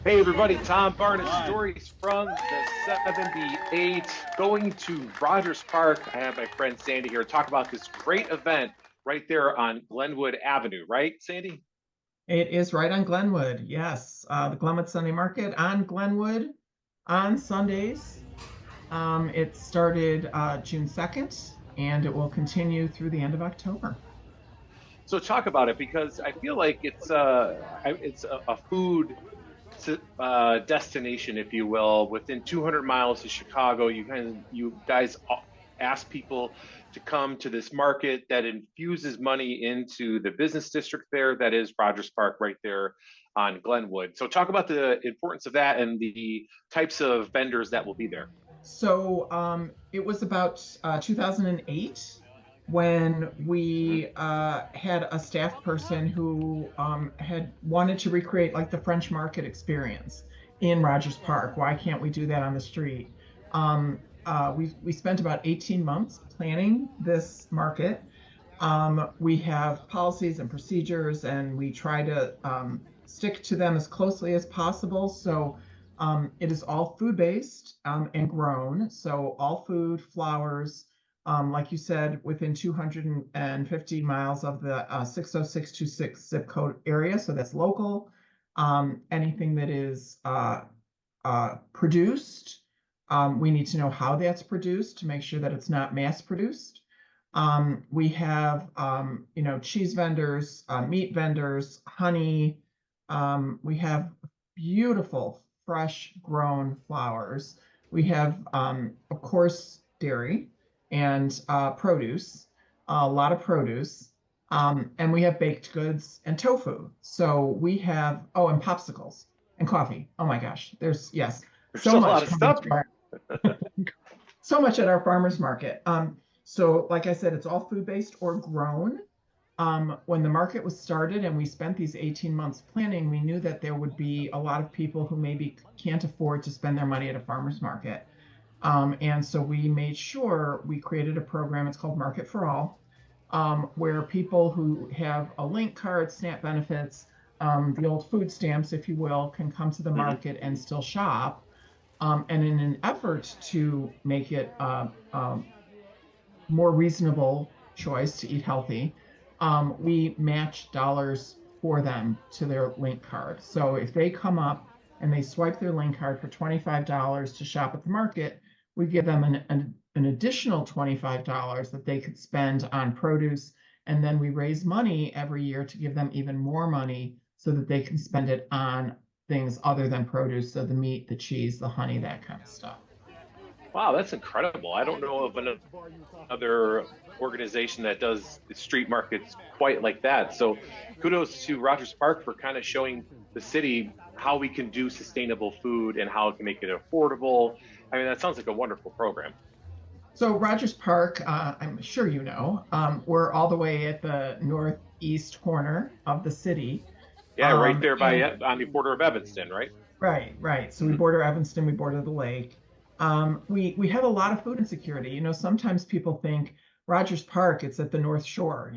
Hey everybody, Tom Barnes, stories from the 78, going to Rogers Park. I have my friend Sandy here to talk about this great event right there on Glenwood Avenue, right, Sandy? It is right on Glenwood. Yes, the Glenwood Sunday Market on Glenwood on Sundays. It started June 2nd and it will continue through the end of October. So talk about it because I feel like it's a food destination, if you will, within 200 miles of Chicago. You guys ask people to come to this market that infuses money into the business district there, that is Rogers Park, right there on Glenwood. So talk about the importance of that and the types of vendors that will be there. So it was about 2008 when we had a staff person who had wanted to recreate like the French Market experience in Rogers Park. Why can't we do that on the street? We spent about 18 months planning this market. We have policies and procedures, and we try to stick to them as closely as possible. So it is all food-based and grown. So all food, flowers, like you said, within 250 miles of the 60626 zip code area. So that's local. Anything that is produced, we need to know how that's produced to make sure that it's not mass produced. We have, cheese vendors, meat vendors, honey. We have beautiful, fresh grown flowers. We have, of course, dairy and produce, a lot of produce. And we have baked goods and tofu. So we have, oh, and popsicles and coffee. Oh my gosh, yes, There's so a lot much of coming stuff. through so much at our farmers market. So like I said, it's all food-based or grown. When the market was started and we spent these 18 months planning, we knew that there would be a lot of people who maybe can't afford to spend their money at a farmer's market. And so we made sure we created a program, it's called Market for All, where people who have a link card, SNAP benefits, the old food stamps, if you will, can come to the Mhm. market and still shop. And in an effort to make it more reasonable choice to eat healthy, we match dollars for them to their link card. So if they come up and they swipe their link card for $25 to shop at the market, we give them an additional $25 that they could spend on produce. And then we raise money every year to give them even more money so that they can spend it on things other than produce. So the meat, the cheese, the honey, that kind of stuff. Wow, that's incredible. I don't know of another organization that does street markets quite like that. So kudos to Rogers Park for kind of showing the city how we can do sustainable food and how it can make it affordable. I mean, that sounds like a wonderful program. So Rogers Park, I'm sure you know, we're all the way at the northeast corner of the city. Yeah, right there by And on the border of Evanston, right? right, right. So we Hmm. border Evanston, we border the lake. We have a lot of food insecurity. Sometimes people think Rogers Park, it's at the North Shore,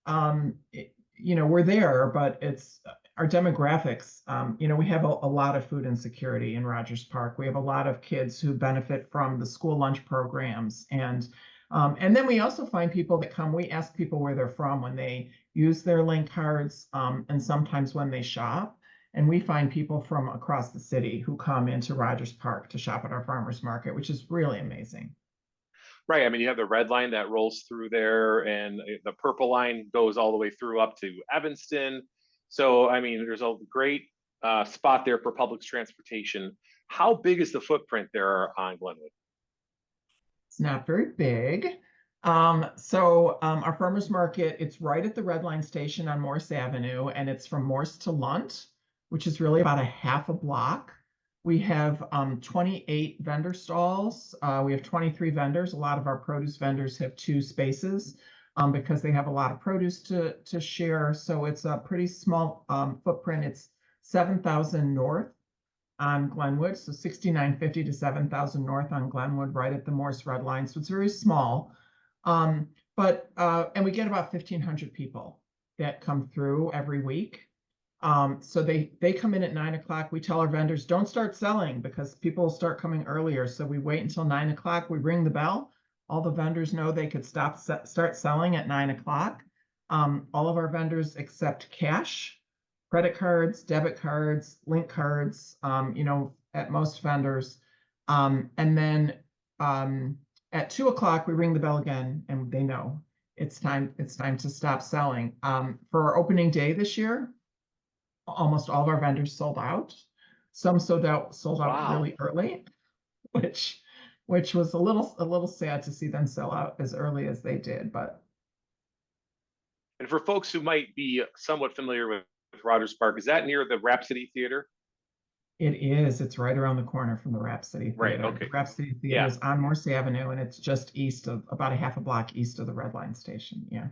we're there, but it's our demographics. We have a lot of food insecurity in Rogers Park. We have a lot of kids who benefit from the school lunch programs. And then we also find people that come, we ask people where they're from when they use their link cards, and sometimes when they shop. And we find people from across the city who come into Rogers Park to shop at our farmers market, which is really amazing. Right. I mean, you have the red line that rolls through there, and the purple line goes all the way through up to Evanston. So, I mean, there's a great spot there for public transportation. How big is the footprint there on Glenwood? It's not very big. So our farmers market, it's right at the Red Line station on Morse Avenue, and it's from Morse to Lunt, which is really about a half a block. We have 28 vendor stalls. We have 23 vendors. A lot of our produce vendors have two spaces because they have a lot of produce to share. So it's a pretty small footprint. It's 7,000 north on Glenwood, so 6950 to 7,000 north on Glenwood, right at the Morse Red Line. So it's very small. And we get about 1,500 people that come through every week. So they come in at 9 o'clock. We tell our vendors, don't start selling because people will start coming earlier. So we wait until 9 o'clock. We ring the bell. All the vendors know they could start selling at 9 o'clock. All of our vendors accept cash, credit cards, debit cards, link cards, at most vendors. And then at 2 o'clock, we ring the bell again and they know it's time to stop selling. For our opening day this year, almost all of our vendors sold out. Some sold out Wow. really early, which was a little sad to see them sell out as early as they did. But And for folks who might be somewhat familiar with Rogers Park, is that near the Rhapsody Theater? it's right around the corner from the Rhapsody Right. Theater. The Okay. Rhapsody Theater Yeah. is on Morse Avenue, and it's just east of about a half a block east of the Red Line station. Yeah.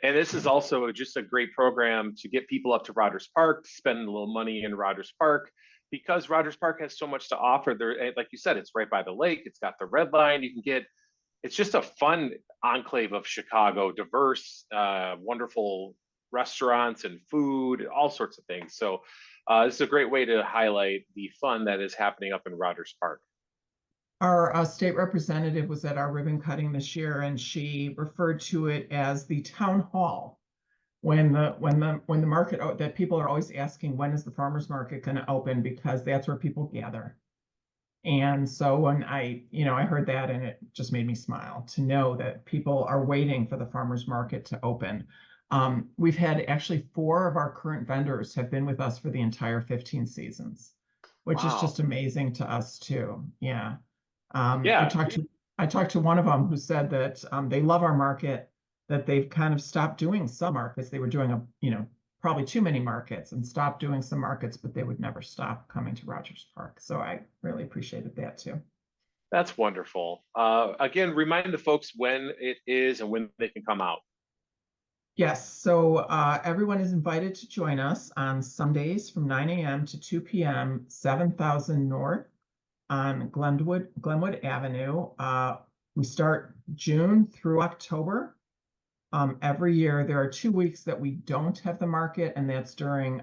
And this is Yeah. also just a great program to get people up to Rogers Park, to spend a little money in Rogers Park, because Rogers Park has so much to offer. There, like you said, it's right by the lake. It's got the Red Line. You can get. It's just a fun enclave of Chicago, diverse, wonderful restaurants and food, all sorts of things. So this is a great way to highlight the fun that is happening up in Rogers Park. Our state representative was at our ribbon cutting this year, and she referred to it as the town hall. When the market, that people are always asking, when is the farmers market going to open? Because that's where people gather. And so when I heard that, and it just made me smile to know that people are waiting for the farmers market to open. We've had actually 4 of our current vendors have been with us for the entire 15 seasons, which is Wow. just amazing to us too. Yeah. Yeah. I talked to one of them who said that they love our market, that they've kind of stopped doing some markets. They were doing probably too many markets and stopped doing some markets, but they would never stop coming to Rogers Park. So I really appreciated that too. That's wonderful. Again, remind the folks when it is and when they can come out. Yes, so everyone is invited to join us on Sundays from 9 a.m. to 2 p.m., 7000 North on Glenwood Avenue. We start June through October. Every year, there are 2 weeks that we don't have the market, and that's during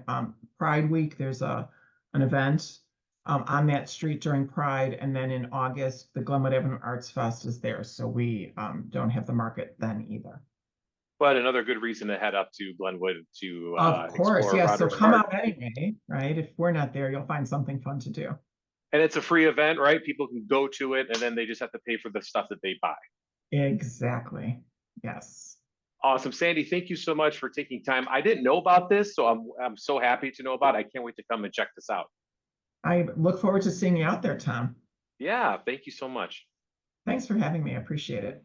Pride Week. There's an event on that street during Pride, and then in August, the Glenwood Avenue Arts Fest is there, so we don't have the market then either. But another good reason to head up to Glenwood to Of course, explore yes. So Rogers come Park. out anyway, right? If we're not there, you'll find something fun to do. And it's a free event, right? People can go to it and then they just have to pay for the stuff that they buy. Exactly. Yes. Awesome. Sandy, thank you so much for taking time. I didn't know about this, so I'm so happy to know about it. I can't wait to come and check this out. I look forward to seeing you out there, Tom. Yeah, thank you so much. Thanks for having me. I appreciate it.